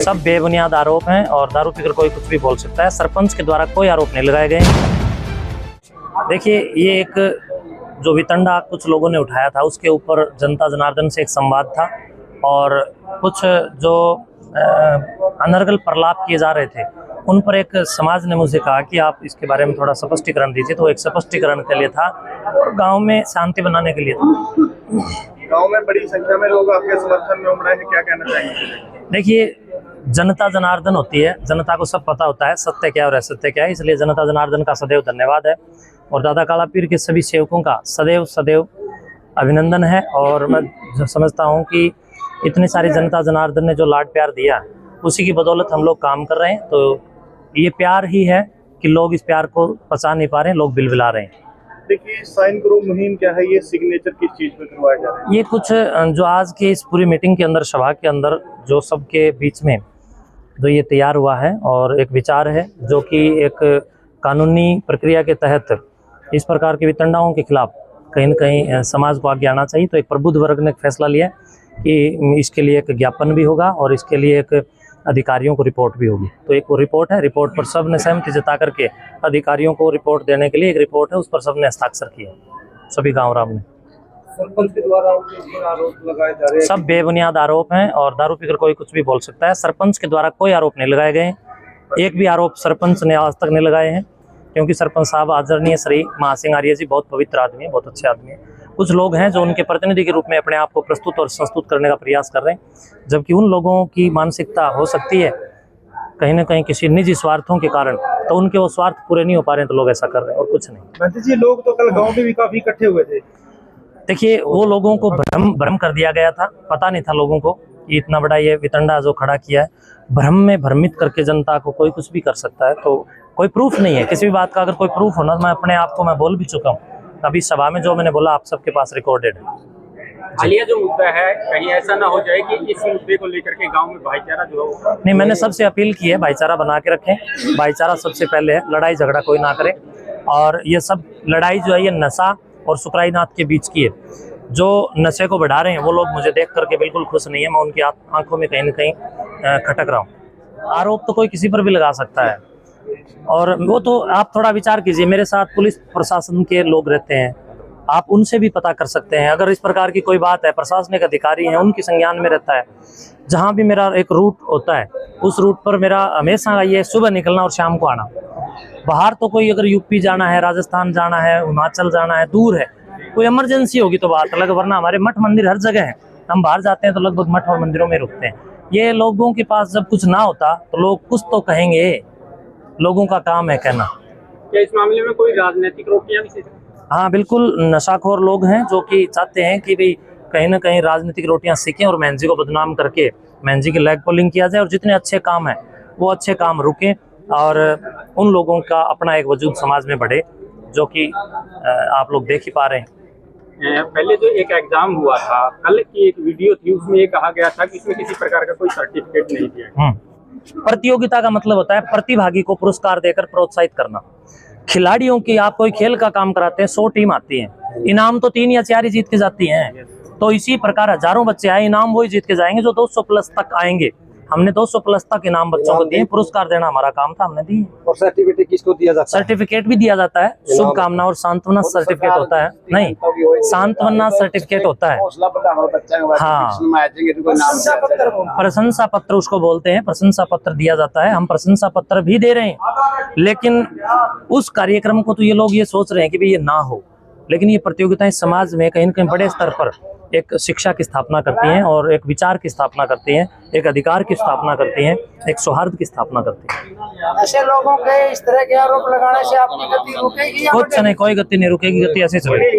सब बेबुनियाद आरोप हैं और दारू पीकर कोई कुछ भी बोल सकता है। सरपंच के द्वारा कोई आरोप नहीं लगाए गए। देखिए, ये एक जो वितंडा कुछ लोगों ने उठाया था, उसके ऊपर जनता जनार्दन से एक संवाद था और कुछ जो अनर्गल प्रलाप किए जा रहे थे, उन पर एक समाज ने मुझे कहा कि आप इसके बारे में थोड़ा स्पष्टीकरण दीजिए। तो एक स्पष्टीकरण के लिए था और गांव में शांति बनाने के लिए था। गांव में बड़ी संख्या में लोग आपके समर्थन में उमड़े हैं, क्या कहना चाहेंगे? देखिए, जनता जनार्दन होती है, जनता को सब पता होता है सत्य क्या और असत्य क्या है, इसलिए जनता जनार्दन का सदैव धन्यवाद है और दादा काला पीर के सभी सेवकों का सदैव सदैव अभिनंदन है। और मैं समझता हूँ कि इतनी सारी जनता जनार्दन ने जो लाड प्यार दिया, उसी की बदौलत हम लोग काम कर रहे हैं। तो ये प्यार ही है कि लोग इस प्यार को पचा नहीं पा रहे हैं, लोग बिलबिला रहे हैं। देखिए, साइन करो मुहिम क्या है, ये सिग्नेचर किस चीज पे करवाया जा रहा है? ये कुछ जो आज के इस पूरी मीटिंग के अंदर, सभा के अंदर जो सबके बीच में जो ये तैयार हुआ है और एक विचार है जो कि एक कानूनी प्रक्रिया के तहत इस प्रकार के वितंडाओं के खिलाफ कहीं न कहीं समाज को आगे आना चाहिए। तो एक प्रबुद्ध वर्ग ने एक फैसला लिया कि इसके लिए एक ज्ञापन भी होगा और इसके लिए एक अधिकारियों को रिपोर्ट भी होगी। तो एक वो रिपोर्ट है, रिपोर्ट पर सब ने सहमति जता करके अधिकारियों को रिपोर्ट देने के लिए एक रिपोर्ट है, उस पर सबने हस्ताक्षर किया, सभी गाँव राम ने। सरपंच के द्वारा आरोप लगाए जा रहे हैं, सब बेबुनियाद आरोप हैं और दारू पीकर कोई कुछ भी बोल सकता है। सरपंच के द्वारा कोई आरोप नहीं लगाए गए। एक भी आरोप सरपंच ने आज तक नहीं लगाए हैं, क्योंकि सरपंच साहब आदरणीय श्री महासिंह आर्य जी बहुत पवित्र आदमी है, बहुत अच्छे आदमी है। कुछ लोग हैं जो उनके प्रतिनिधि के रूप में अपने आप को प्रस्तुत और संस्तुत करने का प्रयास कर रहे हैं, जबकि उन लोगों की मानसिकता हो सकती है कहीं ना कहीं किसी निजी स्वार्थों के कारण, तो उनके वो स्वार्थ पूरे नहीं हो पा रहे हैं, तो लोग ऐसा कर रहे हैं और कुछ नहीं। महंत जी, लोग तो कल गाँव में भी काफी इकट्ठे हुए थे। देखिए, वो लोगों को भ्रम कर दिया गया था, पता नहीं था लोगों को कि इतना बड़ा ये वितंडा जो खड़ा किया है, भ्रम में भ्रमित करके जनता को कोई कुछ भी कर सकता है। तो कोई प्रूफ नहीं है किसी भी बात का। अगर कोई प्रूफ होना, मैं अपने आप को मैं बोल भी चुका हूँ अभी सभा में, जो मैंने बोला आप सबके पास रिकॉर्डेड है। हालिया जो मुद्दा है, कहीं ऐसा ना हो जाए कि इस मुद्दे को लेकर के गांव में भाईचारा जो हो। नहीं, मैंने सबसे अपील की है भाईचारा बना के रखें, भाईचारा सबसे पहले है, लड़ाई झगड़ा कोई ना करे। और ये सब लड़ाई जो है ये नशा और सुकराईनाथ के बीच की है। जो नशे को बढ़ा रहे हैं वो लोग मुझे देख करके बिल्कुल खुश नहीं है, मैं उनकी आंखों में कहीं ना कहीं खटक रहा हूँ। आरोप तो कोई किसी पर भी लगा सकता है और वो तो आप थोड़ा विचार कीजिए, मेरे साथ पुलिस प्रशासन के लोग रहते हैं, आप उनसे भी पता कर सकते हैं। अगर इस प्रकार की कोई बात है, प्रशासनिक अधिकारी हैं, उनके संज्ञान में रहता है। जहाँ भी मेरा एक रूट होता है, उस रूट पर मेरा हमेशा ये सुबह निकलना और शाम को आना। बाहर तो कोई अगर यूपी जाना है, राजस्थान जाना है, हिमाचल जाना है, दूर है, कोई इमरजेंसी होगी तो बात अलग, वरना हमारे मठ मंदिर हर जगह है। हम बाहर जाते हैं तो लगभग मठ और मंदिरों में रुकते हैं। ये लोगों के पास जब कुछ ना होता तो लोग कुछ तो कहेंगे, लोगों का काम है कहना। क्या इस मामले में कोई राजनीतिक रोटियां भी? हाँ बिल्कुल, नशाखोर लोग हैं जो कि चाहते हैं कि भाई कहीं ना कहीं राजनीतिक रोटियां सीखें और महंत जी को बदनाम करके महंत जी की लेग पुलिंग किया जाए और जितने अच्छे काम हैं वो अच्छे काम रुकें और उन लोगों का अपना एक वजूद समाज में बढ़े, जो कि आप लोग देख ही पा रहे हैं। पहले जो एक एग्जाम हुआ था, कल की एक वीडियो थी, उसमें ये कहा गया था कि इसमें किसी प्रकार का कोई सर्टिफिकेट नहीं दिया। प्रतियोगिता का मतलब होता है प्रतिभागी को पुरस्कार देकर प्रोत्साहित करना। खिलाड़ियों की, आप कोई खेल का काम कराते हैं, 100 टीम आती है, इनाम तो 3 या 4 ही जीत के जाती हैं। तो इसी प्रकार हजारों बच्चे आए, इनाम वही जीत के जाएंगे जो 200 प्लस तक आएंगे। हमने 200 प्लस तक इनाम बच्चों को दिए, पुरस्कार देना हमारा काम था, हमने दिए। और सर्टिफिकेट किसको दिया जाता है? सर्टिफिकेट भी दिया जाता है, शुभकामना और सांत्वना सर्टिफिकेट होता है। नहीं, सांत्वना सर्टिफिकेट होता है, हाँ, प्रशंसा पत्र उसको बोलते हैं, प्रशंसा पत्र दिया जाता है। हम प्रशंसा पत्र भी दे रहे हैं, लेकिन उस कार्यक्रम को तो ये लोग ये सोच रहे हैं कि भाई ये ना हो। लेकिन ये प्रतियोगिताएं समाज में कहीं न कहीं बड़े स्तर पर एक शिक्षा की स्थापना करती हैं और एक विचार की स्थापना करती हैं, एक अधिकार की स्थापना करती हैं, एक सौहार्द की स्थापना करती हैं। ऐसे लोगों के इस तरह के आरोप लगाने से आपकी गति रुकेगी? कुछ नहीं, कोई गति नहीं रुकेगी, गति ऐसे चलेगी,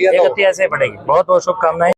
ये गति ऐसे बढ़ेगी। बहुत बहुत शुभकामनाएं।